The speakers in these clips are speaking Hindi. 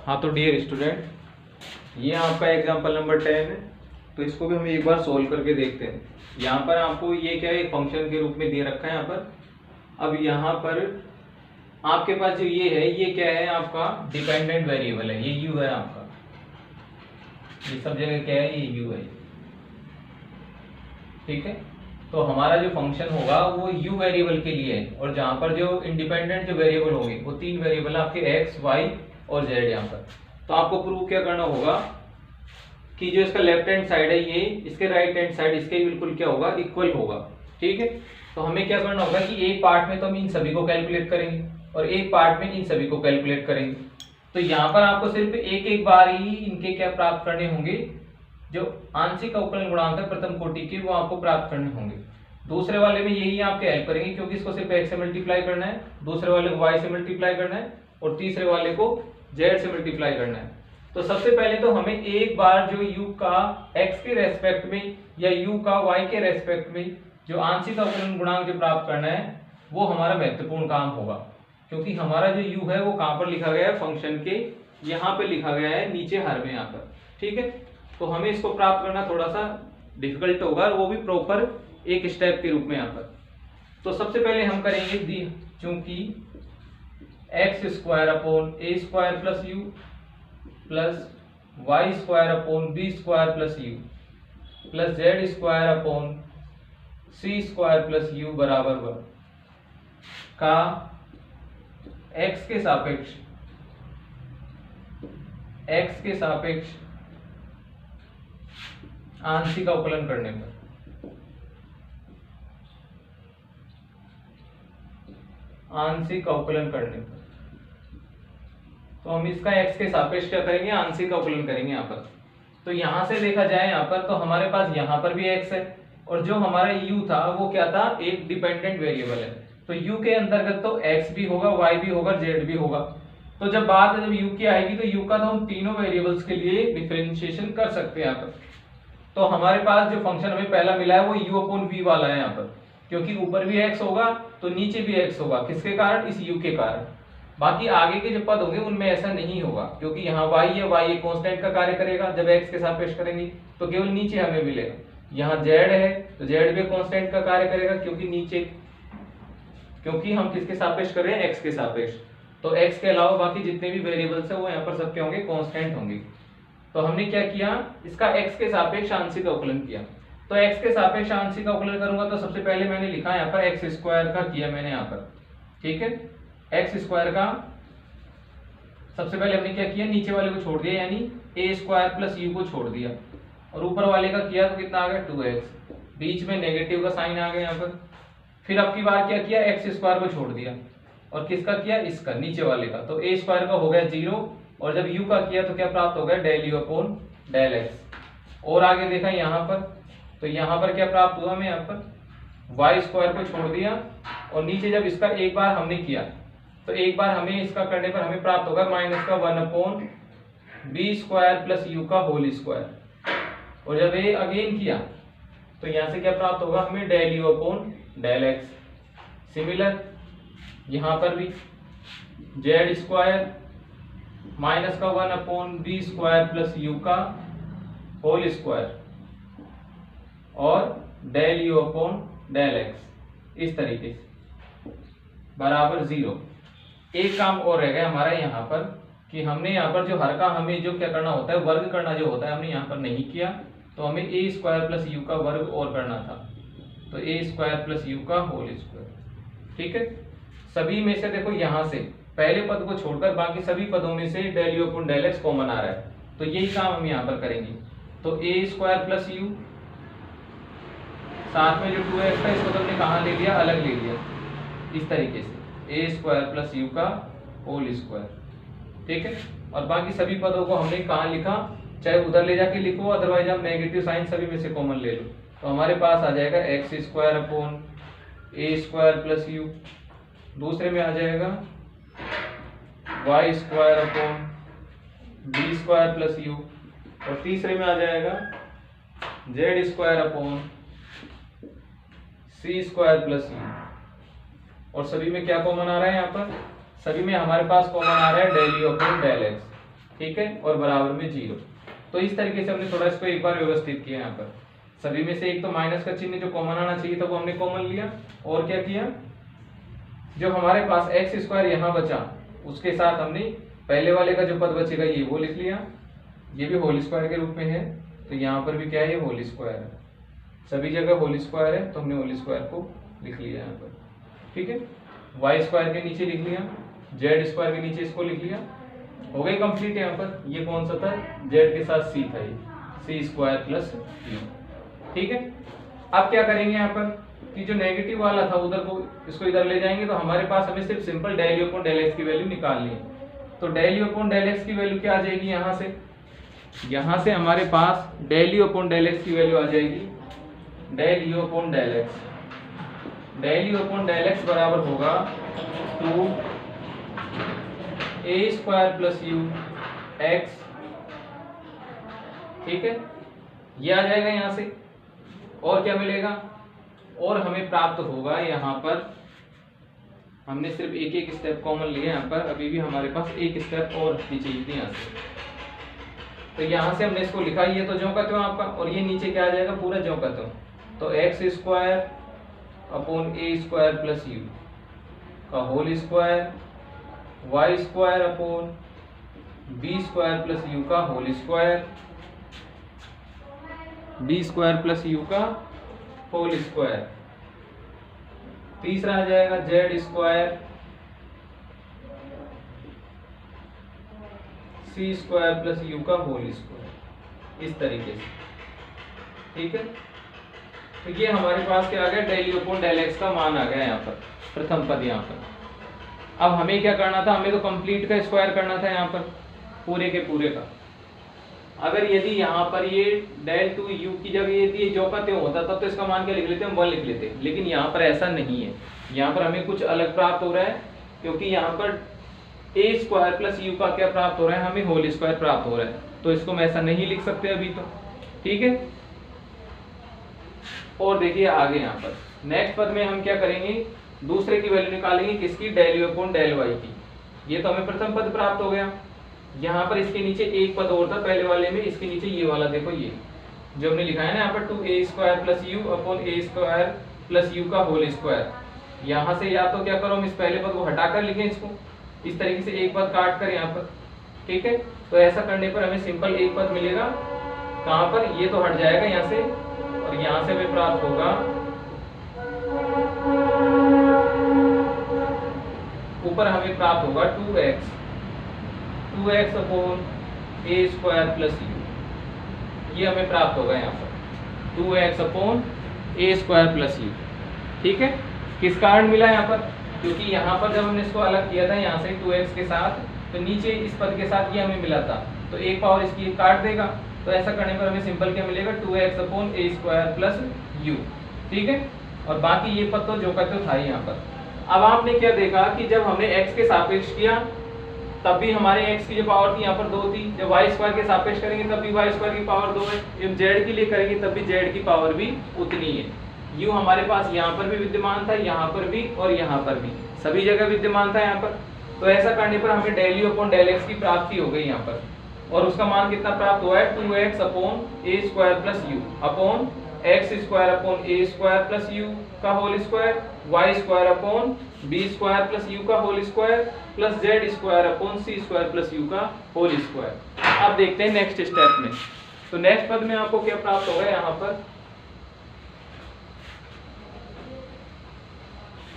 हाँ तो डियर स्टूडेंट, ये आपका एग्जाम्पल नंबर 10 है। तो इसको भी हम एक बार सोल्व करके देखते हैं। यहाँ पर आपको ये क्या है, एक फंक्शन के रूप में दे रखा है यहाँ पर। अब यहाँ पर आपके पास जो ये है, ये क्या है, आपका डिपेंडेंट वेरिएबल है, ये यू है आपका। ये सब जगह क्या है, ये यू है, ठीक है। तो हमारा जो फंक्शन होगा वो यू वेरिएबल के लिए है, और जहाँ पर जो इंडिपेंडेंट जो वेरिएबल होंगे वो तीन वेरिएबल आपके एक्स, वाई और जेड यहाँ पर। तो आपको प्रूव क्या करना होगा कि जो इसका लेफ्ट हैंड साइड है ये इसके राइट हैंड साइड इसके बिल्कुल क्या होगा, इक्वल होगा, ठीक है। तो हमें क्या करना होगा कि एक पार्ट में तो हम इन सभी को कैलकुलेट करेंगे और एक पार्ट में इन सभी को कैलकुलेट करेंगे। तो यहाँ पर आपको सिर्फ एक एक बार ही इनके क्या प्राप्त करने होंगे, जो आंशिक अवकलन गुणांक है प्रथम कोटि के, वो आपको प्राप्त करने होंगे। दूसरे वाले में यही आपके हेल्प करेंगे, क्योंकि इसको सिर्फ x से मल्टीप्लाई करना है, दूसरे वाले को y से मल्टीप्लाई करना है और तीसरे वाले को z से मल्टीप्लाई करना है। तो सबसे पहले तो हमें एक बार जो u का x के रेस्पेक्ट में या u का y के रेस्पेक्ट में जो आंशिक अवकलन गुणांक जो प्राप्त करना है, वो हमारा महत्वपूर्ण काम होगा। क्योंकि हमारा जो u है वो कहाँ पर लिखा गया है, फंक्शन के यहाँ पे लिखा गया है, नीचे हर में यहाँ पर, ठीक है। तो हमें इसको प्राप्त करना थोड़ा सा डिफिकल्ट होगा, और वो भी प्रॉपर एक स्टेप के रूप में यहाँ पर। तो सबसे पहले हम करेंगे दी, चूंकि x square upon a square plus u plus y square upon b square plus u plus z square upon c square plus u बराबर 1 का एक्स के सापेक्ष आंशिक अवकलन करने पर तो हम इसका x के सापेक्ष क्या करेंगे, आंशिक अवकलन करेंगे यहाँ पर। तो यहाँ से देखा जाए यहाँ पर, तो हमारे पास यहाँ पर भी x है, और जो हमारा u था वो क्या था, एक डिपेंडेंट वेरिएबल है। तो u के अंतर्गत तो x भी होगा, y भी होगा, z भी होगा। तो जब u की आएगी तो u का तो हम तीनों वेरिएबल्स के लिए डिफरेंशिएशन कर सकते हैं यहाँ पर। तो हमारे पास जो फंक्शन हमें पहला मिला है वो u अपॉन v वाला है यहाँ पर, क्योंकि ऊपर भी x होगा तो नीचे भी x होगा, किसके कारण, इस u के कारण। बाकी आगे के जो पद होंगे उनमें ऐसा नहीं होगा, क्योंकि यहाँ y है, y एक कांस्टेंट का कार्य करेगा, जब x के सापेक्ष करेंगे तो केवल नीचे हमें मिलेगा। यहाँ z है तो z भी कांस्टेंट का कार्य करेगा, क्योंकि हम किसके सापेक्ष कर रहे हैं, x के सापेक्ष। तो x के अलावा बाकी जितने भी वेरिएबल्स है वो यहाँ पर सबके होंगे कांस्टेंट होंगे। तो हमने क्या किया, इसका x के सापेक्ष आंशिक अवकलन किया। तो x के सापेक्ष आंशिक अवकलन करूंगा तो सबसे पहले मैंने लिखा यहाँ पर x स्क्वायर का किया मैंने यहाँ पर, ठीक है। x स्क्वायर का सबसे पहले हमने क्या किया, नीचे वाले को छोड़ दिया, यानी a स्क्वायर प्लस u को छोड़ दिया, और ऊपर वाले का किया तो कितना आ गया, 2x, बीच में नेगेटिव का साइन आ गया यहाँ पर। फिर अब की बार क्या किया, x स्क्वायर को छोड़ दिया, और किसका किया, इसका नीचे वाले का। तो a स्क्वायर का हो गया 0, और जब u का किया तो क्या प्राप्त हो गया, del u upon del x। और आगे देखा यहाँ पर, तो यहाँ पर क्या प्राप्त हुआ, हमें यहाँ पर y स्क्वायर को छोड़ दिया, और नीचे जब इसका एक बार हमने किया तो एक बार हमें इसका करने पर हमें प्राप्त होगा माइनस का 1 upon b square plus u का होल स्क्वायर। और जब ये अगेन किया तो यहाँ से क्या प्राप्त होगा, हमें del u upon del x. Similar यहाँ पर भी जेड स्क्वायर माइनस का 1 upon b square plus u का होल स्क्वायर और del u upon del x, इस तरीके से बराबर 0। एक काम और रह गया हमारा यहाँ पर, कि हमने यहाँ पर जो हर का हमें जो क्या करना होता है, वर्ग करना जो होता है, हमने यहाँ पर नहीं किया। तो हमें a स्क्वायर प्लस यू का वर्ग और करना था, तो a स्क्वायर प्लस यू का होल स्क्वायर, ठीक है। सभी में से देखो यहाँ से पहले पद को छोड़कर बाकी सभी पदों में से del u upon del x common आ रहा है, तो यही काम हम यहाँ पर करेंगे। तो a स्क्वायर प्लस यू, साथ में जो 2x था इसको तो हमने कहाँ ले लिया, अलग ले लिया, इस तरीके से a स्क्वायर प्लस यू का होल स्क्वायर, ठीक है। और बाकी सभी पदों को हमने कहाँ लिखा, चाहे उधर ले जाके लिखो, अदरवाइज आप नेगेटिव साइन सभी में से कॉमन ले लो। तो हमारे पास आ जाएगा x square upon a square plus u, दूसरे में आ जाएगा y square upon b square plus u, और तीसरे में आ जाएगा z square upon c square plus u. और सभी में क्या कॉमन आ रहा है, यहाँ पर सभी में हमारे पास कॉमन आ रहा है del u upon del x. ठीक है, और बराबर में 0। तो इस तरीके से हमने थोड़ा इसको एक बार व्यवस्थित किया यहाँ पर। सभी में से एक तो माइनस का चिन्ह जो कॉमन आना चाहिए था वो हमने कॉमन लिया, और क्या किया, जो हमारे पास एक्स स्क्वायर यहाँ बचा उसके साथ हमने पहले वाले का जो पद बचेगा ये वो लिख लिया, ये भी होल स्क्वायर के रूप में है, तो यहाँ पर भी क्या है, ये होल स्क्वायर है, सभी जगह होल स्क्वायर है, तो हमने होल स्क्वायर को लिख लिया यहाँ पर। ठीक है, वाई स्क्वायर के नीचे लिख लिया, जेड स्क्वायर के नीचे इसको लिख लिया, हो गई कंप्लीट। यहाँ पर ये कौन सा था, जेड के साथ सी था, ये सी स्क्वायर प्लस यू। ठीक है, अब क्या करेंगे यहाँ पर कि जो नेगेटिव वाला था उधर को इसको इधर ले जाएंगे, तो हमारे पास हमें सिर्फ simple del u upon del x की वैल्यू निकालनी है। तो del u upon del x की वैल्यू क्या आ जाएगी, यहाँ से हमारे पास del u upon del x की वैल्यू आ जाएगी, del u upon del x, del u upon del x बराबर होगा 2a square plus you x. ठीक है, ये आ जाएगा यहाँ से, और क्या मिलेगा, और हमें प्राप्त होगा यहाँ पर, हमने सिर्फ एक एक स्टेप कॉमन लिया यहाँ पर, अभी भी हमारे पास एक स्टेप और रखनी चाहिए थी यहाँ से। तो यहाँ से हमने इसको लिखा, ये तो ज्यों का त्यों आपका, और ये नीचे क्या आ जाएगा, पूरा ज्यों का त्यों। तो x square upon a square plus u का whole square, y square upon b square plus u का whole square, b square plus u का होल स्क्वायर। तीसरा आ जाएगा z square c square plus u का होल स्क्वायर, इस तरीके से। ठीक है, तो ये हमारे पास क्या आ गया, del u upon del x का मान आ गया यहाँ पर, प्रथम पद यहाँ पर। अब हमें क्या करना था, हमें तो कंप्लीट का स्क्वायर करना था यहाँ पर, पूरे के पूरे का। अगर यदि यहाँ पर ये डेल टू यू की जगह यदि जो का त्यों होता तब तो इसका मान क्या लिख लेते हैं, 1 लिख लेते, लेकिन यहाँ पर ऐसा नहीं है। यहाँ पर हमें कुछ अलग प्राप्त हो रहा है, क्योंकि यहाँ पर ए स्क्वायर प्लस यू का क्या प्राप्त हो रहा है, हमें होल स्क्वायर प्राप्त हो रहा है, तो इसको मैं ऐसा नहीं लिख सकते अभी तो। ठीक है, और देखिए आगे यहाँ पर नेक्स्ट पद में हम क्या करेंगे, दूसरे की वैल्यू निकालेंगे, किसकी, del u upon del y की। ये तो हमें प्रथम पद प्राप्त हो गया। यहाँ पर इसके नीचे एक पद और था पहले वाले में, इसके नीचे ये वाला देखो, ये जो हमने लिखा है ना यहाँ पर 2a square plus u upon a square plus u का होल स्क्वायर। यहाँ से या तो क्या करो, हम इस पहले पद को हटाकर लिखें इसको, इस तरीके से एक पद काट कर यहाँ पर। ठीक है, तो ऐसा करने पर हमें सिंपल एक पद मिलेगा, कहाँ पर, ये तो हट जाएगा यहाँ से, और यहाँ से हमें प्राप्त होगा, ऊपर हमें प्राप्त होगा 2x upon a square plus you, ये हमें प्राप्त होगा यहाँ पर 2x upon a square plus you. ठीक है, किस कारण मिला यहाँ पर, क्योंकि यहाँ पर जब हमने इसको अलग किया था यहाँ से 2x के साथ, तो नीचे इस पद के साथ ये हमें मिला था, तो एक पावर इसकी काट देगा, तो ऐसा करने पर हमें सिंपल क्या मिलेगा, 2x upon a square plus you. ठीक है, और बाकी ये पद तो जो का तो था ही यहाँ पर। अब आपने क्या देखा कि जब हमने x के सापेक्ष किया तब भी हमारे x की जो पावर थी यहाँ पर 2 थी, जब y स्क्वायर के सापेक्ष करेंगे तब भी y स्क्वायर की पावर 2 है, जब z के लिए करेंगे तब भी z की पावर भी उतनी है। u हमारे पास यहाँ पर भी विद्यमान था, यहाँ पर भी और यहाँ पर भी, सभी जगह विद्यमान था यहाँ पर। तो ऐसा करने पर हमें del u upon del x की प्राप्ति हो गई यहाँ पर, और उसका मान कितना प्राप्त हुआ है, 2x upon a square plus u upon x square upon a square plus u का whole square, y square upon b square plus u का whole square plus z square upon c square plus u का होल स्क्वायर। अब देखते हैं नेक्स्ट स्टेप में। तो नेक्स्ट पद में आपको क्या प्राप्त होगा यहाँ पर,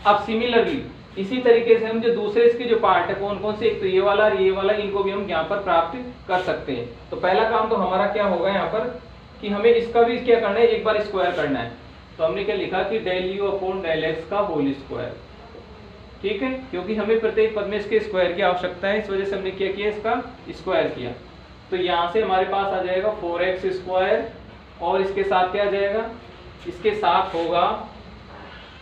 अब सिमिलरली इसी तरीके से हम जो दूसरे इसके जो पार्ट है कौन कौन से, एक तो ये वाला और ये वाला, इनको भी हम यहाँ पर प्राप्त कर सकते हैं। तो पहला काम तो हमारा क्या होगा यहाँ पर कि हमें इसका भी क्या करना है, एक बार स्क्वायर करना है। तो हमने क्या लिखा कि del u upon del x का होल स्क्वायर। ठीक है, क्योंकि हमें प्रत्येक पद में इसके स्क्वायर की आवश्यकता है, इस वजह से हमने क्या किया, इसका स्क्वायर किया। तो यहाँ से हमारे पास आ जाएगा 4x स्क्वायर, और इसके साथ क्या आ जाएगा, इसके साथ होगा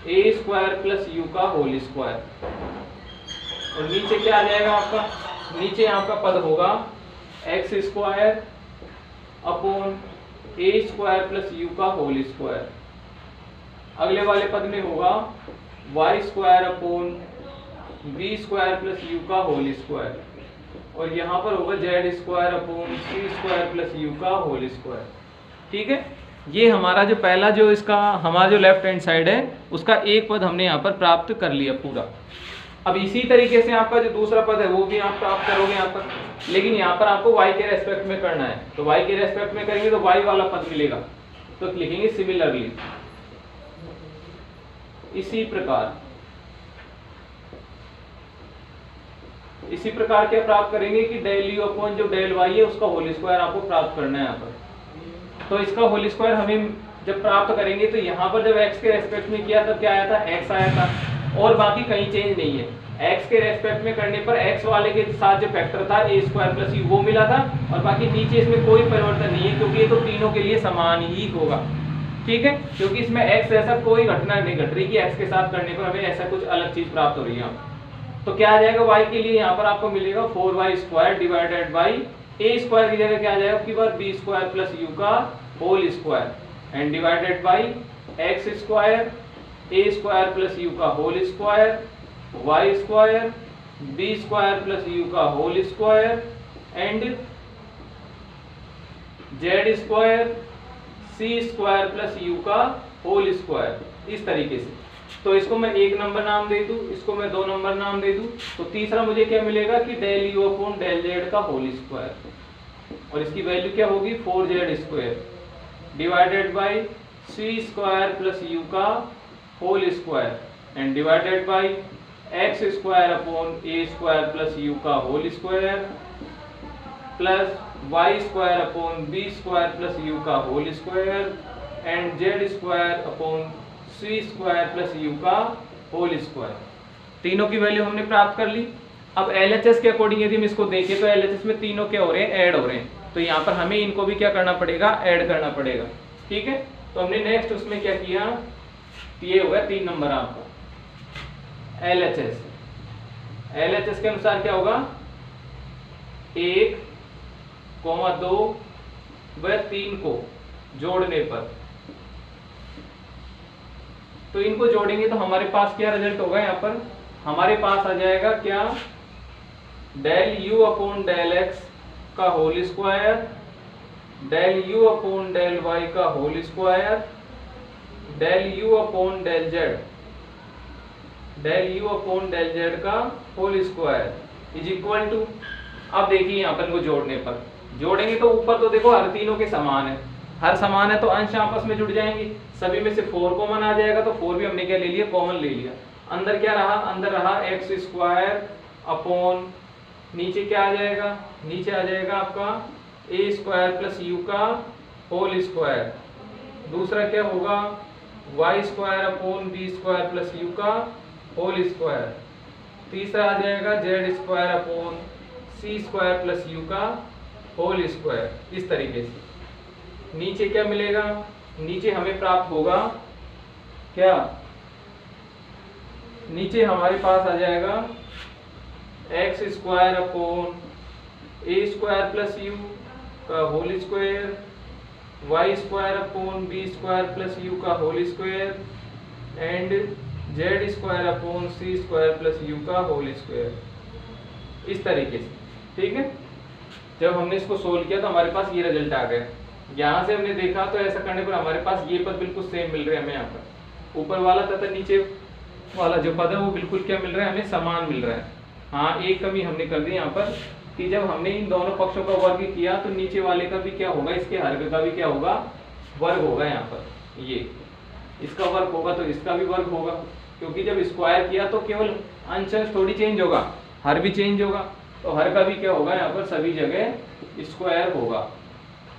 ए स्क्वायर प्लस यू का होल स्क्वायर, और नीचे क्या आ जाएगा आपका, नीचे आपका पद होगा x square upon a square plus u का होल स्क्वायर। अगले वाले पद में होगा y square upon b square plus u का होल स्क्वायर, और यहाँ पर होगा z square upon c square plus u का होल स्क्वायर। ठीक है, ये हमारा जो पहला जो इसका हमारा जो लेफ्ट हैंड साइड है उसका एक पद हमने यहाँ पर प्राप्त कर लिया पूरा। अब इसी तरीके से आपका जो दूसरा पद है वो भी आप प्राप्त करोगे यहाँ पर, लेकिन यहाँ पर आपको y के रेस्पेक्ट में करना है। तो y के रेस्पेक्ट में करेंगे तो y वाला पद मिलेगा, तो लिखेंगे सिमिलरली। इसी प्रकार क्या प्राप्त करेंगे कि डेल यू अपॉन जो डेल y है उसका होल स्क्वायर आपको प्राप्त करना है यहाँ पर। तो इसका होल स्क्वायर हमें जब प्राप्त करेंगे तो यहाँ पर जब x के रेस्पेक्ट में किया तब क्या आया था, x आया था, और बाकी कहीं चेंज नहीं है। x के रेस्पेक्ट में करने पर x वाले के साथ जो फैक्टर था a स्क्वायर प्लस यू वो मिला था, और बाकी नीचे इसमें कोई परिवर्तन नहीं है क्योंकि ये तो तीनों के लिए समान ही होगा। ठीक है, क्योंकि इसमें x ऐसा कोई घटना नहीं घट रही कि x के साथ करने पर हमें ऐसा कुछ अलग चीज प्राप्त हो रही है। तो क्या आ जाएगा y के लिए यहाँ पर आपको मिलेगा 4y square divided by a square की जगह क्या आ जाएगा आपकी बार b स्क्वायर प्लस यू का whole square and divided by x square a square plus u का whole square y square b square plus u का whole square and z square c square plus u का होल स्क्वायर। इस तरीके से तो इसको मैं 1 नंबर नाम दे दूं, इसको मैं 2 नंबर नाम दे दूं, तो तीसरा मुझे क्या मिलेगा कि del u upon del z का होल स्क्वायर, और इसकी वैल्यू क्या होगी 4z square divided by c square plus u का whole square and divided by x square upon a square plus u का whole square plus y square upon b square plus u का whole square and z square upon c square plus u का होल स्क्वायर। तीनों की वैल्यू हमने प्राप्त कर ली। अब LHS के अकॉर्डिंग यदि हम इसको देखें तो LHS में तीनों क्या हो रहे हैं, ऐड हो रहे हैं, तो यहाँ पर हमें इनको भी क्या करना पड़ेगा, ऐड करना पड़ेगा। ठीक है, तो हमने नेक्स्ट उसमें क्या किया, ये हो गया 3 नंबर आपका LHS। LHS के अनुसार क्या होगा 1, 2 व 3 को जोड़ने पर, तो इनको जोड़ेंगे तो हमारे पास क्या रिजल्ट होगा, यहाँ पर हमारे पास आ जाएगा क्या, del u upon del x का whole square, del u upon del y का whole square, del u upon del z, del u upon del z का whole square is equal to, अब देखिए यहाँ पर इनको जोड़ने पर, जोड़ेंगे तो ऊपर तो देखो हर तीनों के समान है, हर समान है तो अंश आपस में जुड़ जाएंगे, सभी में से 4 कॉमन आ जाएगा, तो 4 भी हमने क्या ले लिया, कॉमन ले लिया। अंदर क्या रहा, अंदर रहा एक्स स्क्वायर अपॉन, नीचे क्या आ जाएगा, नीचे आ जाएगा आपका ए स्क्वायर प्लस यू का होल स्क्वायर, दूसरा क्या होगा y square upon b square plus u का होल स्क्वायर, तीसरा आ जाएगा z square upon c square plus u का होल स्क्वायर। इस तरीके से नीचे क्या मिलेगा, नीचे हमें प्राप्त होगा क्या, नीचे हमारे पास आ जाएगा x square upon a square plus u का whole square, y square upon b square plus u का whole square and z square upon c square plus u का होल स्क्वायर। इस तरीके से, ठीक है। जब हमने इसको सोल्व किया तो हमारे पास ये रिजल्ट आ गया। यहाँ से हमने देखा तो ऐसा करने पर हमारे पास ये पद बिल्कुल सेम मिल रहे हैं हमें, यहाँ पर ऊपर वाला तथा नीचे वाला जो पद है वो बिल्कुल क्या मिल रहा है, हमें समान मिल रहा है। हाँ, एक कमी हमने कर दी यहाँ पर कि जब हमने इन दोनों पक्षों का वर्ग किया तो नीचे वाले का भी क्या होगा, इसके हर का भी क्या होगा, वर्ग होगा। यहाँ पर ये इसका वर्ग होगा तो इसका भी वर्ग होगा, क्योंकि जब स्क्वायर किया तो केवल अंश थोड़ी चेंज होगा, हर भी चेंज होगा, तो हर का भी क्या होगा, यहाँ पर सभी जगह स्क्वायर होगा।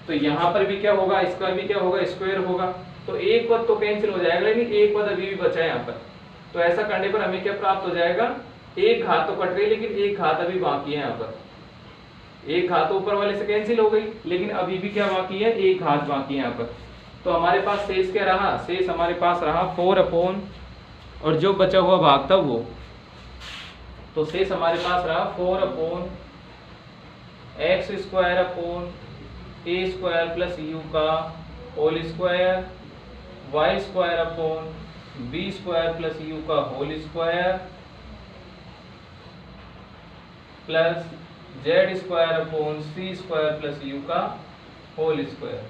तो यहाँ पर भी क्या होगा, इसका भी क्या होगा, स्क्वायर होगा। तो एक पद तो कैंसिल हो जाएगा, लेकिन एक पद अभी भी बचा है यहाँ पर। तो ऐसा करने पर हमें क्या प्राप्त हो जाएगा, एक घात तो कट रही है लेकिन एक घात अभी बाकी है। यहाँ पर एक घात ऊपर वाले से कैंसिल हो गई, लेकिन अभी भी क्या बाकी है, एक घात बाकी है यहाँ पर। तो हमारे पास शेष क्या रहा, शेष हमारे पास रहा 4 अपॉन और जो बचा हुआ भाग था वो, तो शेष हमारे पास रहा 4 upon x square upon a square plus u का whole square, y square upon b square plus u का whole square plus z square upon c square plus u का होल स्क्वायर,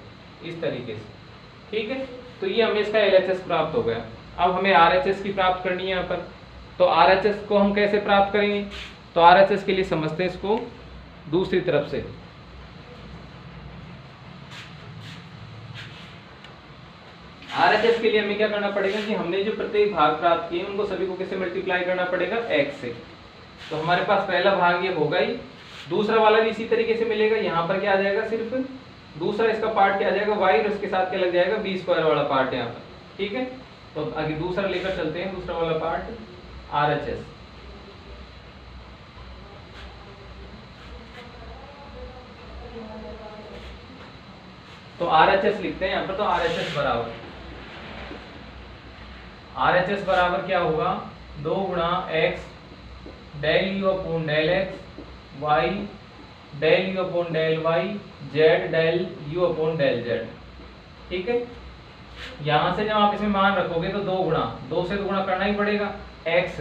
इस तरीके से। ठीक है, तो ये हमें इसका LHS प्राप्त हो गया। अब हमें RHS की प्राप्त करनी है यहाँ पर। तो RHS को हम कैसे प्राप्त करेंगे? तो RHS के लिए समझते हैं इसको दूसरी तरफ से। RHS के लिए हमें क्या करना पड़ेगा कि हमने जो प्रत्येक भाग प्राप्त किए उनको सभी को किससे मल्टीप्लाई करना पड़ेगा? x से। तो हमारे पास पहला भाग ये होगा ही, दूसरा वाला भी इसी तरीके से मिलेगा। यहाँ पर क्या आ जाएगा, सिर्फ दूसरा इसका पार्ट क्या आ जाएगा y, और इसके साथ क्या लग जाएगा b स्क्वायर वाला पार्ट यहाँ पर। ठीक है, तो आगे दूसरा लेकर चलते हैं, दूसरा वाला पार्ट RHS। तो RHS लिखते हैं यहाँ पर। तो RHS बराबर क्या होगा, 2 गुणा x del u upon del x, y del u upon del y, z del u upon del z। ठीक है, यहां से जब आप इसमें मान रखोगे तो 2 गुणा, 2 से तो गुणा करना ही पड़ेगा। x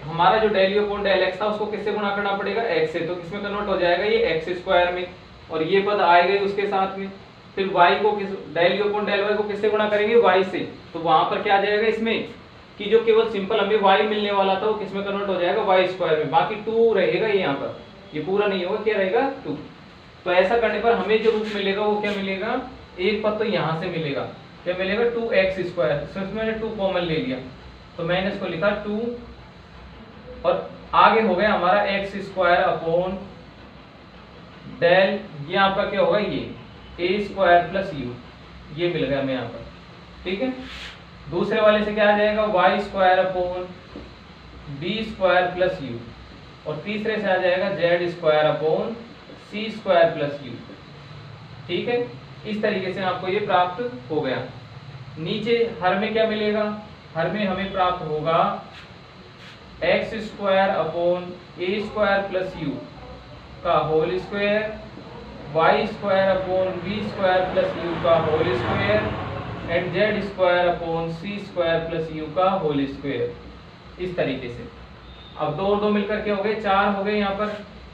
हमारा जो del u upon del x था उसको किससे गुणा करना पड़ेगा? x से। तो किसमें कन्वर्ट हो जाएगा ये? x स्क्वायर में, और ये पद आएगा उसके साथ में। फिर y को किस, del u upon del y को किससे गुणा करेंगे? y से। तो वहां पर क्या आ जाएगा इसमें कि जो केवल सिंपल हमें y मिलने वाला था वो किसमें कन्वर्ट हो जाएगा? y स्क्वायर में। बाकी 2 रहेगा यहाँ पर, ये पूरा नहीं होगा, क्या रहेगा? 2। तो ऐसा करने पर हमें जो रूप मिलेगा वो क्या मिलेगा? एक पद तो यहाँ से मिलेगा, क्या मिलेगा? 2x square. इसमें मैंने 2 कॉमन ले लिया, तो मैंने इसको लिखा 2, और आगे हो गया हमारा x स्क्वायर अपॉन डेल, ये आपका क्या होगा? ये a स्क्वायर प्लस यू, ये मिल गया हमें यहाँ पर। ठीक है, दूसरे वाले से क्या आ जाएगा? y square upon b square plus u, और तीसरे से आ जाएगा z square upon c square plus you. ठीक है, इस तरीके से आपको ये प्राप्त हो गया। नीचे हर में क्या मिलेगा? हर में हमें प्राप्त होगा x square upon a square plus u का whole square, y square upon b square plus u का whole square, and z square upon c square plus u का होल स्क्वायर, इस तरीके से। अब 2 और 2 मिलकर के हो गए 4 हो गए यहाँ पर,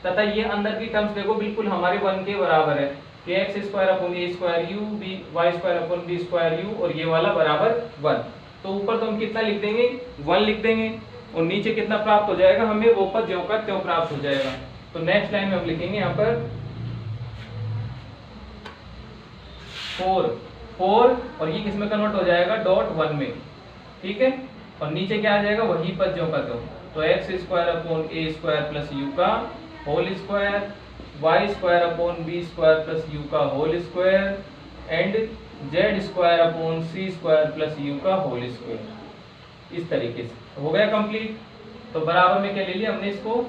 तथा ये अंदर की टर्म्स देखो बिल्कुल हमारे 1 के बराबर है कि x square upon a square you, y square upon b square you, और ये वाला बराबर 1। तो ऊपर तो हम कितना लिख देंगे? 1 लिख देंगे, और नीचे कितना प्राप्त हो जाएगा हमें? वो पद ज्यों का त्यों प्राप्त हो जाएगा। तो नेक्स्ट लाइन में हम लिखेंगे यहाँ पर 4, और ये किस में कन्वर्ट हो जाएगा? डॉट 1 में। ठीक है, और नीचे क्या आ जाएगा? वही पद ज्यों का त्यों। तो x square upon a square plus u का whole square, y square upon b square plus u का whole square, and z square upon c square plus u का होल स्क्वायर, इस तरीके से हो गया कंप्लीट। तो बराबर में क्या ले लिया हमने इसको?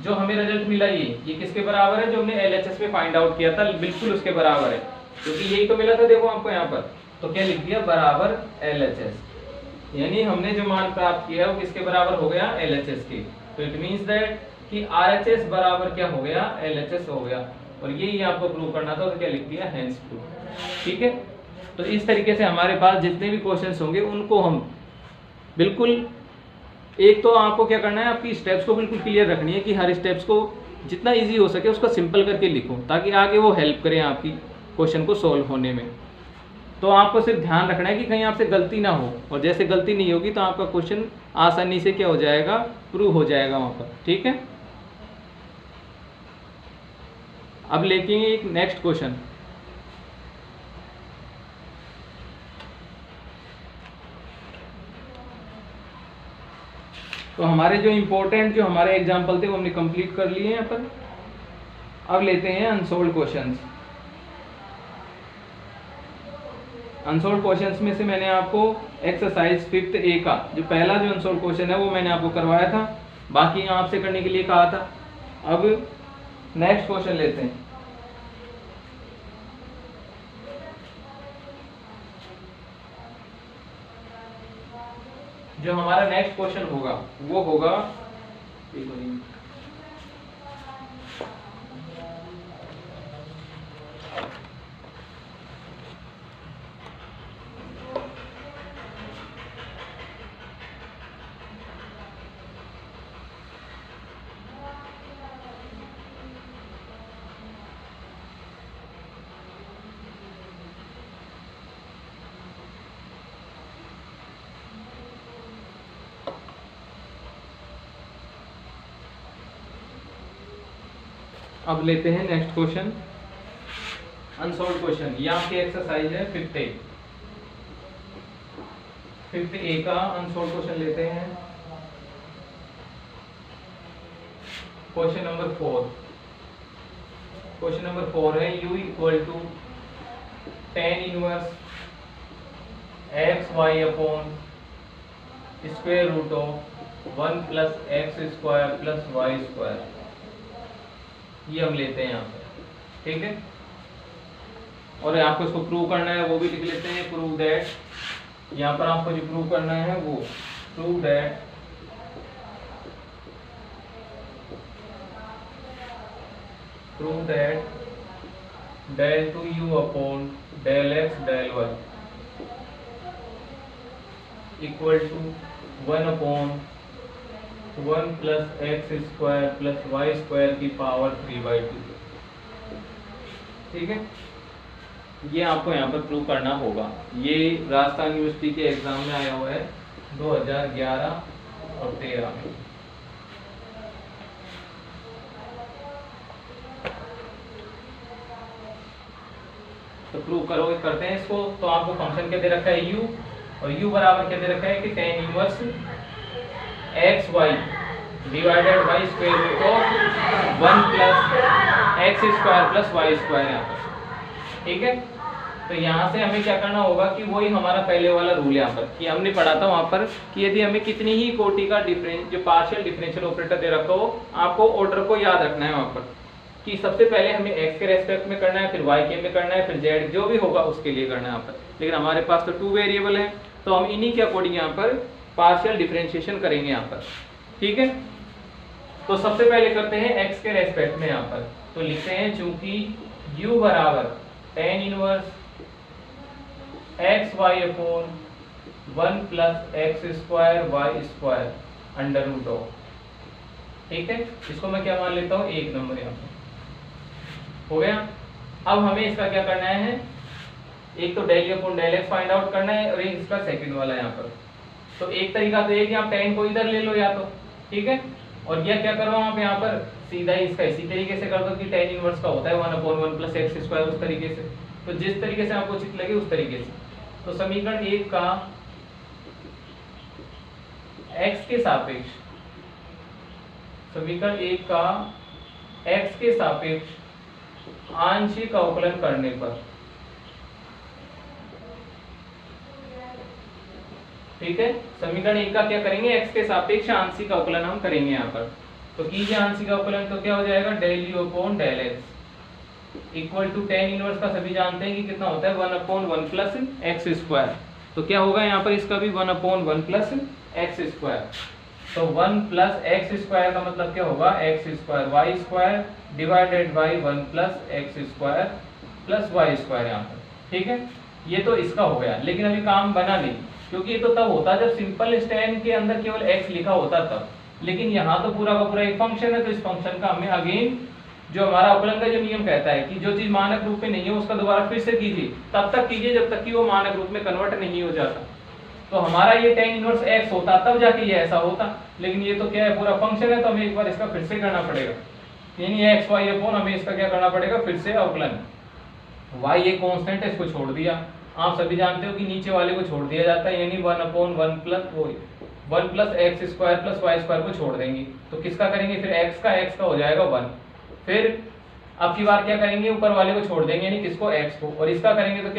जो हमें रिजल्ट मिला ये किसके बराबर है? जो हमने LHS में फाइंड आउट किया था, बिल्कुल उसके बराबर है, क्योंकि यही तो मिला था देखो आपको यहाँ पर। तो क्या लिख दिया? बराबर LHS, यानी हमने जो मान प्राप्त किया वो किसके बराबर हो गया? LHS के। तो इट मींस दैट कि RHS बराबर क्या हो गया? LHS हो गया, और यही आपको प्रूव करना था, तो क्या लिख दिया? Hence prove. ठीक है, तो इस तरीके से हमारे पास जितने भी क्वेश्चंस होंगे उनको हम बिल्कुल, एक तो आपको क्या करना है, आपकी स्टेप्स को बिल्कुल क्लियर रखनी है कि हर स्टेप्स को जितना इजी हो सके उसका सिंपल करके लिखो, ताकि आगे वो हेल्प करें आपकी क्वेश्चन को सोल्व होने में। तो आपको सिर्फ ध्यान रखना है कि कहीं आपसे गलती ना हो, और जैसे गलती नहीं होगी तो आपका क्वेश्चन आसानी से क्या हो जाएगा? प्रूव हो जाएगा वहाँ पर। ठीक है, अब लेंगे एक नेक्स्ट क्वेश्चन। तो हमारे जो इम्पोर्टेंट जो हमारे एग्जाम्पल थे वो हमने कंप्लीट कर लिए हैं यहाँ पर। अब लेते हैं अनसोल्व्ड क्वेश्चंस। अनसोल्व्ड क्वेश्चंस में से मैंने आपको एक्सरसाइज 5th A का जो पहला जो अनसोल्व्ड क्वेश्चन है वो मैंने आपको करवाया था, बाकी आपसे करने के लिए कहा था। अब नेक्स्ट क्वेश्चन लेते हैं। जो हमारा नेक्स्ट क्वेश्चन होगा वो होगा, अब लेते हैं नेक्स्ट क्वेश्चन, अनसॉल्व क्वेश्चन। ये आपकी एक्सरसाइज है 5th ए का अनसॉल्व क्वेश्चन लेते हैं। Question number 4। क्वेश्चन नंबर 4 है u equal to tan inverse x y upon square root of 1 plus x square plus y square. ये हम लेते हैं यहाँ पर, ठीक है। और आपको इसको प्रूव करना है वो भी लिख लेते हैं, प्रूव दैट। यहाँ पर आपको जो प्रूव करना है वो prove that del two u upon del x del y equal to 1 अपॉन 1 plus x square plus y square की पावर 3/2। ठीक है, ये आपको यहाँ पर प्रूव करना होगा। ये राजस्थान यूनिवर्सिटी के एग्जाम में आया हुआ है 2011 और 13 में। तो प्रूव करो, करते हैं इसको। तो आपको फंक्शन क्या दे रखा है u, और u बराबर क्या दे रखा है कि tan inverse x y divided by square root of 1 plus x square plus y square यहाँ पर। ठीक है, तो यहाँ से हमें क्या करना होगा कि वही हमारा पहले वाला रूल यहाँ पर कि हमने पढ़ा था वहाँ पर कि यदि हमें कितनी ही कोटि का डिफरेंस जो पार्शियल डिफरेंशियल ऑपरेटर दे रखा हो, आपको ऑर्डर को याद रखना है वहाँ पर कि सबसे पहले हमें x के रेस्पेक्ट में करना है, फिर y के में करना है, फिर z जो भी होगा उसके लिए करना है यहाँ पर। लेकिन हमारे पास तो 2 वेरिएबल है, तो हम इन्हीं के अकॉर्डिंग यहाँ पर पार्शियल डिफरेंशिएशन करेंगे यहाँ पर। ठीक है, तो सबसे पहले करते हैं x के रेस्पेक्ट में यहाँ पर। तो लिखते हैं चूंकि u बराबर tan inverse x y upon 1 plus x square y square under root of. ठीक है, इसको मैं क्या मान लेता हूँ 1 नंबर यहाँ पर हो गया। अब हमें इसका क्या करना है, एक तो del u upon del x find out करना है और एक इसका सेकंड वाला यहाँ पर। तो एक तरीका तो ये कि आप tan को इधर ले लो या तो, ठीक है, और यह क्या करो आप यहाँ पर सीधा ही इसका इसी तरीके से कर दो कि tan इनवर्स का होता है 1/1 प्लस एक्स स्क्वायर, उस तरीके से। तो जिस तरीके से आपको उचित लगे उस तरीके से। तो समीकरण 1 का x के सापेक्ष, समीकरण 1 का x के सापेक्ष आंशिक अवकलन करने पर, ठीक है, समीकरण 1 का क्या करेंगे, x के सापेक्ष आंशिक अवकलन हम करेंगे यहाँ पर। तो कीजिए आंशिक अवकलन, तो क्या हो जाएगा del u upon del x equal to tan inverse का सभी जानते हैं कि कितना होता है 1/1 प्लस एक्स स्क्वायर। तो क्या होगा यहाँ पर इसका भी 1/1 प्लस एक्स स्क्वायर। तो 1 प्लस एक्स स्क्वायर का मतलब क्या होगा x square y square divided by 1 plus x square plus y square यहाँ पर। ठीक है, ये तो इसका हो गया। लेकिन अभी काम बना नहीं, क्योंकि ये तो तब होता जब सिंपल स्टैंड के अंदर केवल x लिखा होता तब। लेकिन यहाँ तो पूरा का पूरा एक फंक्शन है, तो इस फंक्शन का हमें अगेन जो हमारा अवकलन का जो नियम कहता है कि जो चीज मानक रूप में नहीं है उसका दोबारा फिर से कीजिए, तब तक कीजिए जब तक कि वो मानक रूप में कन्वर्ट नहीं हो जाता। तो हमारा ये tan इनवर्स x होता तब जाके ये ऐसा होता, लेकिन ये तो क्या है पूरा फंक्शन है, तो हमें एक बार इसका फिर से करना पड़ेगा। यानी एक्स वाई अपॉन हमें इसका क्या करना पड़ेगा फिर से अवकलन। y ये कांस्टेंट है, इसको छोड़ दिया। आप सभी जानते हो कि नीचे वाले को छोड़ दिया जाता है, यानी 1/1 plus x square plus y square को छोड़ देंगे। तो किसका करेंगे फिर x का हो जाएगा 1। फिर अब की बार क्या करेंगे ऊपर वाले को छोड़ देंगे, यानी किसको x को, और इसका करेंगे तो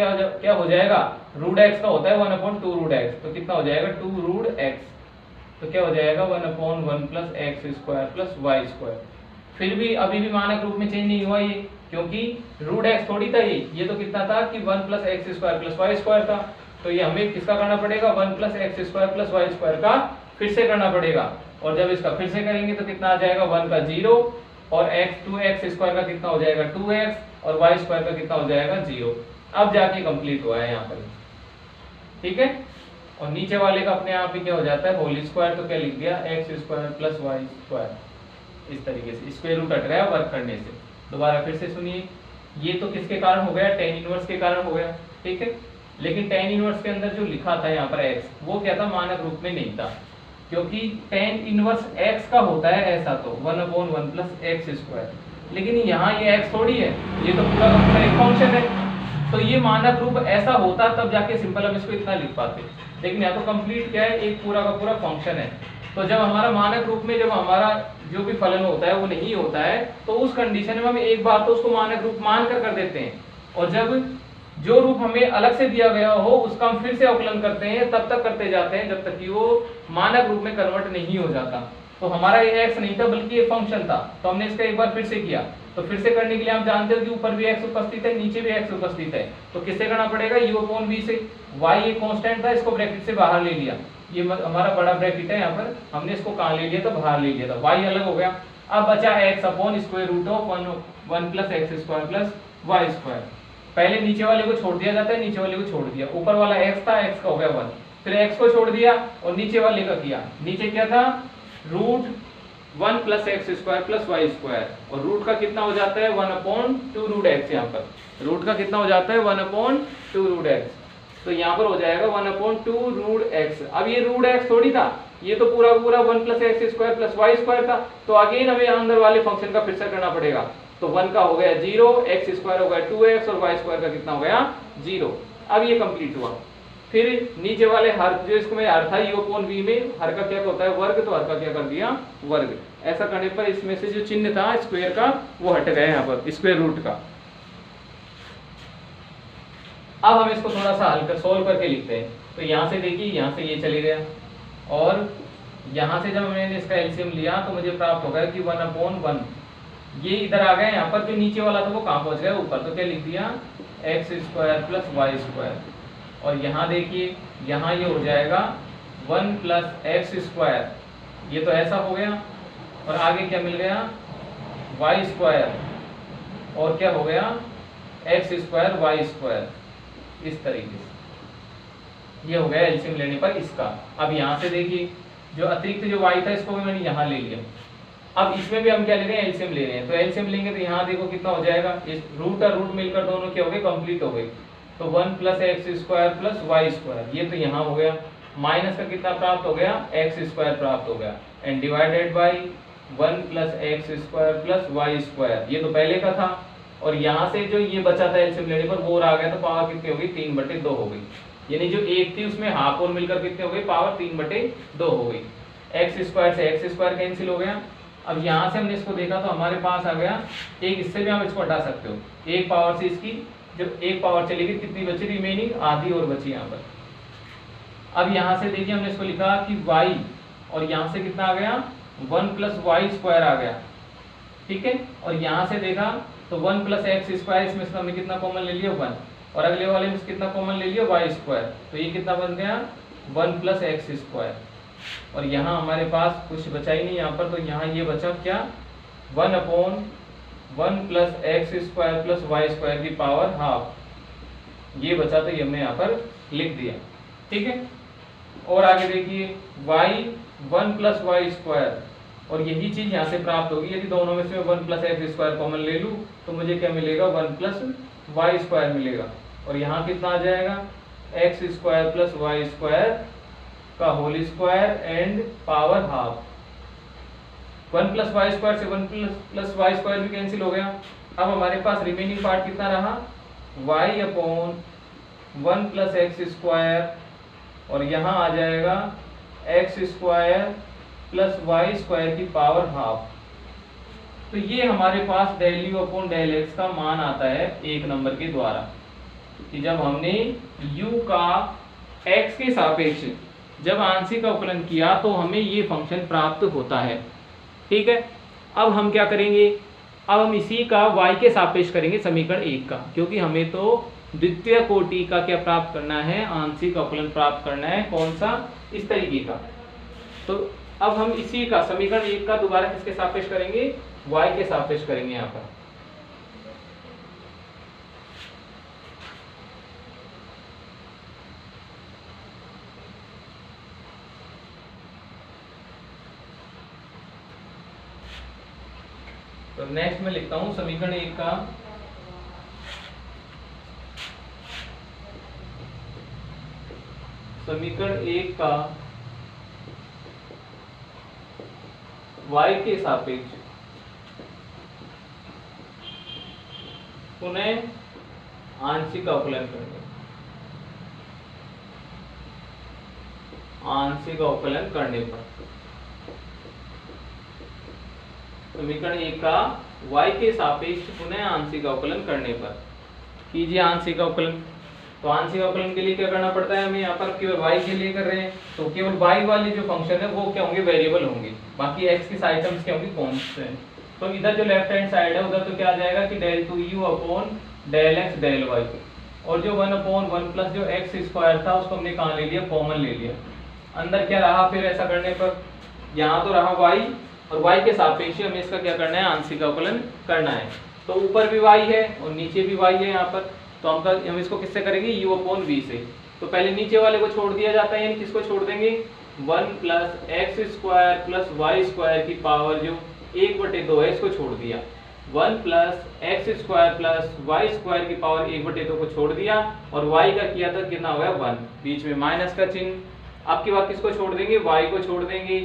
क्या हो जाएगा रूट x का होता है 1/2 रूट x। तो कितना हो जाएगा 2 रूट x। तो क्या हो जाएगा 1/1 plus x square plus y square. फिर भी अभी भी मानक रूप में चेंज नहीं हुआ ये, क्योंकि रूट x थोड़ी था ये तो कितना था कि 1 plus x square plus y square था। तो ये हमें किसका करना पड़ेगा 1 plus x square plus y square का फिर से करना पड़ेगा। और जब इसका फिर से करेंगे तो कितना आ जाएगा 1 का 0 और x 2x स्क्वायर का कितना हो जाएगा 2x और y स्क्वायर का कितना हो जाएगा 0। अब जाके कंप्लीट हुआ है यहाँ पर, ठीक है। और नीचे वाले का अपने आप ही क्या हो जाता है होल स्क्वायर। तो क्या लिख दिया x square plus y square, इस तरीके से स्क्वायर रूट हट गया वर्क करने से। दोबारा फिर से सुनिए, ये तो किसके कारण हो गया tan इनवर्स के कारण हो गया, ठीक है। लेकिन tan इनवर्स के अंदर जो लिखा था यहाँ पर x वो क्या था मानक रूप में नहीं था, क्योंकि tan इनवर्स x का होता है ऐसा तो 1/1 प्लस एक्स स्क्वायर। लेकिन यहाँ ये x थोड़ी है, ये तो पूरा का पूरा एक फंक्शन है। तो ये मानक रूप ऐसा होता तब जाके सिंपल हम इसको इतना लिख पाते, लेकिन यहाँ तो कंप्लीट क्या है, एक पूरा का पूरा फंक्शन है। तो जब हमारा मानक रूप में जब हमारा जो भी फलन होता है वो नहीं होता है, तो उस कंडीशन में हम एक बार तो उसको मानक रूप मान कर देते हैं, और जब जो रूप हमें अलग से दिया गया हो उसका हम फिर से अवकलन करते हैं, तब तक करते जाते हैं जब तक कि वो मानक रूप में कन्वर्ट नहीं हो जाता। तो हमारा ये x नहीं था बल्कि ये फंक्शन था, तो हमने इसका एक बार फिर से किया। तो फिर से करने के लिए हम जानते हो कि ऊपर भी x उपस्थित है, नीचे भी x उपस्थित है, तो किससे करना पड़ेगा, u/v से। y ये कांस्टेंट था, इसको ब्रैकेट से बाहर ले लिया, ये हमारा बड़ा ब्रैकेट है, यहाँ पर हमने इसको कहाँ ले लिया, तो बाहर ले लिया था, y अलग हो गया। अब बचा x/(1 + x² + y²। पहले नीचे वाले को छोड़ दिया जाता है, नीचे वाले को छोड़ दिया, ऊपर वाला x था, x का हो गया 1, फिर x को छोड़ दिया और नीचे वाले का किया। नीचे क्या था, √1 + x² + y², और रूट का कितना हो जाता है 1/2√x। यहाँ पर रूट का कितना हो जाता है 1/2√x, तो यहाँ पर हो जाएगा 1/2√x। अब ये √x थोड़ी था, ये तो पूरा पूरा 1 + x² + y² था, तो अगेन हमें अंदर वाले फंक्शन का फिर से करना पड़ेगा। तो 1 का हो गया 0, x² हो गया 2x, और y² का कितना हो गया 0। अब ये कंप्लीट हुआ। फिर नीचे वाले हर, जो इसको मैं हर था u/v में, हर का क्या होता है वर्ग, तो हर का क्या कर दिया वर्ग। ऐसा करने पर इसमें से जो चिन्ह था स्क्वायर का वो हट गया यहाँ पर, स्क्वायर रूट का। अब हम इसको थोड़ा सा हल कर सोल्व करके लिखते हैं। तो यहाँ से देखिए, यहाँ से ये चले गया, और यहाँ से जब मैंने इसका एलसीएम लिया तो मुझे प्राप्त हो गया कि 1/1, ये इधर आ गया। यहाँ पर जो नीचे वाला था वो कहाँ पहुंच गया, ऊपर, तो क्या लिख दिया x² + y²। और यहाँ देखिए, यहाँ ये हो जाएगा 1 + x², ये तो ऐसा हो गया, और आगे क्या मिल गया y², और क्या हो गया x² y², इस तरीके से ये हो गया एलसीएम लेने पर इसका। अब यहाँ से देखिए, जो अतिरिक्त जो y था इसको भी मैंने यहाँ ले लिया। अब इसमें भी हम क्या ले रहे हैं, एलसीएम ले रहे हैं। तो एलसीएम लेंगे तो यहाँ देखो कितना हो जाएगा, इस रूट और रूट मिलकर दोनों क्या हो गए, कंप्लीट हो गए। तो 1 + x² + y², ये तो यहाँ हो गया, माइनस का कितना प्राप्त हो गया, x² प्राप्त हो गया, and divided by 1 + x² + y², ये तो पहले का था। और यहाँ से जो ये बचा था एलसीएम लेने पर वो आ गया, तो पावर कितनी हो गई, 3/2 हो गई। यानी जो एक थी उसमें हाफ और मिलकर कितने हो गई, पावर 3/2 हो गई। x² से x² कैंसिल हो गया। अब यहाँ से हमने इसको देखा तो हमारे पास आ गया एक, इससे भी हम इसको हटा सकते हो, एक पावर से इसकी जब एक पावर चलेगी कितनी बची, रिमेनिंग आधी और बची यहाँ पर। अब यहाँ से देखिए हमने इसको लिखा कि y, और यहाँ से कितना आ गया 1 + y² आ गया, ठीक है। और यहाँ से देखा तो 1 + x², इसमें से हमने कितना कॉमन ले लिया 1, और अगले वाले में कितना कॉमन ले लिया y², तो ये कितना बन गया 1 + x²। और यहाँ हमारे पास कुछ बचा ही नहीं यहाँ पर, तो यहाँ ये बचा क्या 1/1 + x² + y² की पावर हाफ, ये बचा, तो ये हमने यहाँ पर लिख दिया, ठीक है। और आगे देखिए y 1 + y², और यही चीज यहाँ से प्राप्त होगी। यदि दोनों में से 1 + x² कॉमन ले लूँ तो मुझे क्या मिलेगा 1 + y² मिलेगा, और यहाँ कितना आ जाएगा x² + y² का whole square and power half. 1 + y² से 1 + y² भी कैंसिल हो गया। अब हमारे पास रिमेनिंग पार्ट कितना रहा y/1 + x², और यहाँ आ जाएगा x² + y² की पावर हाफ। तो ये हमारे पास del u/del x का मान आता है एक नंबर के द्वारा, कि जब हमने u का x के सापेक्ष जब आंशिक अवकलन किया तो हमें ये फंक्शन प्राप्त होता है, ठीक है। अब हम क्या करेंगे, अब हम इसी का y के सापेक्ष करेंगे समीकरण 1 का, क्योंकि हमें तो द्वितीय कोटि का क्या प्राप्त करना है, आंशिक अवकलन प्राप्त करना है, कौन सा, इस तरीके का। तो अब हम इसी का समीकरण 1 का दोबारा किसके सापेक्ष करेंगे, y के सापेक्ष करेंगे यहाँ पर। तो नेक्स्ट मैं लिखता हूं समीकरण 1 का y के सापेक्ष पुनः आंशिक अवकलन करने, आंशिक अवकलन करने पर समीकरण 1 का y के सापेक्ष पुनः आंशिक अवकलन करने पर कीजिए आंशिक अवकलन। तो आंशिक अवकलन के लिए क्या करना पड़ता है, हमें यहाँ पर केवल y के लिए कर रहे हैं तो केवल y वाले जो फंक्शन है वो क्या होंगे, वेरिएबल होंगे, बाकी x के आइटम्स क्या होंगे, कांस्टेंट। तो इधर जो लेफ्ट हैंड साइड है उधर तो क्या आ जाएगा कि del 2u upon del x del y, और जो 1 अपॉन 1 प्लस जो x स्क्वायर था उसको हमने कहाँ ले लिया, कॉमन ले लिया। अंदर क्या रहा फिर ऐसा करने पर, यहाँ तो रहा y और y के सापेक्ष हमें इसका क्या करना है, आंशिक अवकलन करना है। तो ऊपर भी y है और नीचे भी y है यहाँ पर, तो हम इसको किससे करेंगे, u अपॉन v से। तो पहले नीचे वाले को छोड़ दिया जाता है, यानी किसको छोड़ देंगे, 1 plus x square plus y square की पावर जो 1/2 है इसको छोड़ दिया, 1 plus x square plus y square की पावर 1/2 को छोड़ दिया, और y का किया था कितना हो गया 1, बीच में माइनस का चिन्ह। आपके बाद किसको छोड़ देंगे, y को छोड़ देंगे।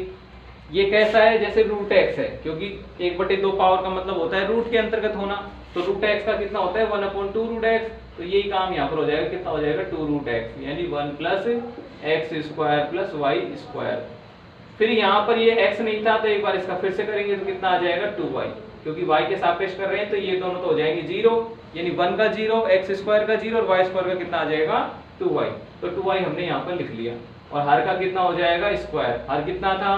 ये कैसा है, जैसे रूट एक्स है, क्योंकि 1/2 पावर का मतलब होता है रूट के अंतर्गत होना, तो रूट एक्स का कितना होता है 1/2 रूट एक्स, तो यही काम यहाँ पर हो जाएगा, कितना हो जाएगा 2 रूट एक्स, यानी 1 plus x square plus y square. फिर यहाँ पर ये x नहीं था तो एक बार इसका फिर से करेंगे तो कितना आ जाएगा 2y, क्योंकि y के सापेक्ष कर रहे हैं तो ये दोनों तो हो जाएंगे 0, यानी 1 का 0, एक्स स्क्वायर का 0 और वाई स्क्वायर का कितना आ जाएगा 2y। तो 2y हमने यहाँ पर लिख लिया, और हर का कितना हो जाएगा स्क्वायर, हर कितना था,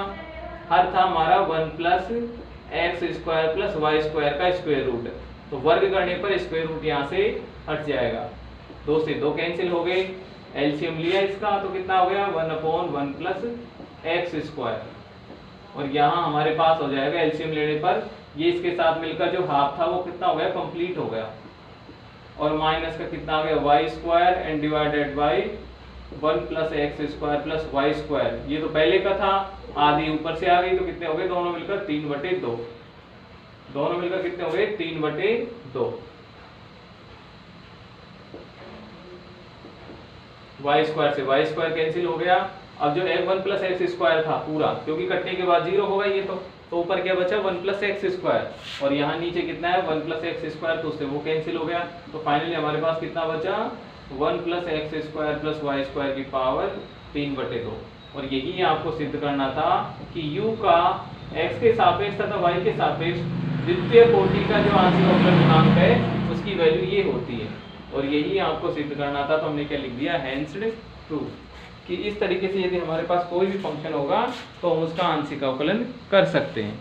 हर था हमारा 1 plus x square plus y square का स्क्वायर रूट, तो वर्ग करने पर स्क्वायर रूट यहाँ से हट जाएगा, 2 से 2 कैंसिल हो गए, एलसीएम लिया इसका तो कितना हो गया 1/1 प्लस एक्स स्क्वायर, और यहाँ हमारे पास हो जाएगा एलसीएम लेने पर ये इसके साथ मिलकर जो हाफ था वो कितना हो गया, कंप्लीट हो गया, और माइनस का कितना आ गया y square and divided by 1 plus x square plus y square, ये तो पहले का था, आधी ऊपर से आ गई तो कितने हो गए, दोनों मिलकर 3/2, दोनों मिलकर कितने हो गए 3/2, वाई स्क्वायर से वाई स्क्वायर कैंसिल हो गया। अब जो 1 प्लस एक्स स्क्वायर था पूरा, क्योंकि कटने के बाद 0 होगा ये तो ऊपर क्या बचा 1 प्लस एक्स स्क्वायर, और यहाँ नीचे कितना है 1 प्लस एक्स स्क्वायर, तो उससे वो कैंसिल हो गया, तो फाइनली हमारे पास कितना बचा 1 plus x square plus y square की पावर 3/2। और यही आपको सिद्ध करना था कि u का x के सापेक्ष तथा y के सापेक्ष द्वितीय कोटि का जो आंशिक अवकलन गुणांक है उसकी वैल्यू ये होती है, और यही आपको सिद्ध करना था, तो हमने क्या लिख दिया, हेंस्ड प्रूफ, कि इस तरीके से यदि हमारे पास कोई भी फंक्शन होगा तो हम उसका आंशिक अवकलन कर सकते हैं।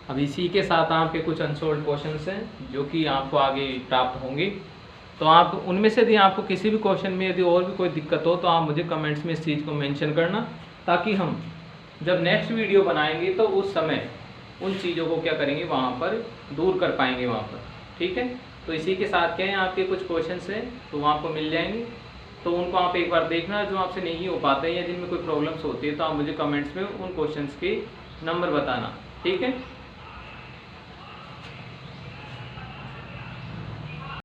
अब इसी के साथ आपके कुछ अनसोल्व क्वेश्चंस हैं जो कि आपको आगे प्राप्त होंगे, तो आप उनमें से यदि आपको किसी भी क्वेश्चन में यदि और भी कोई दिक्कत हो तो आप मुझे कमेंट्स में इस चीज़ को मेंशन करना, ताकि हम जब नेक्स्ट वीडियो बनाएंगे तो उस समय उन चीज़ों को क्या करेंगे वहाँ पर दूर कर पाएंगे वहाँ पर, ठीक है। तो इसी के साथ क्या है, आपके कुछ क्वेश्चंस हैं तो वो आपको मिल जाएंगे, तो उनको आप एक बार देखना, जो आपसे नहीं हो पाते हैं या जिनमें कोई प्रॉब्लम्स होती है तो आप मुझे कमेंट्स में उन क्वेश्चंस के नंबर बताना, ठीक है।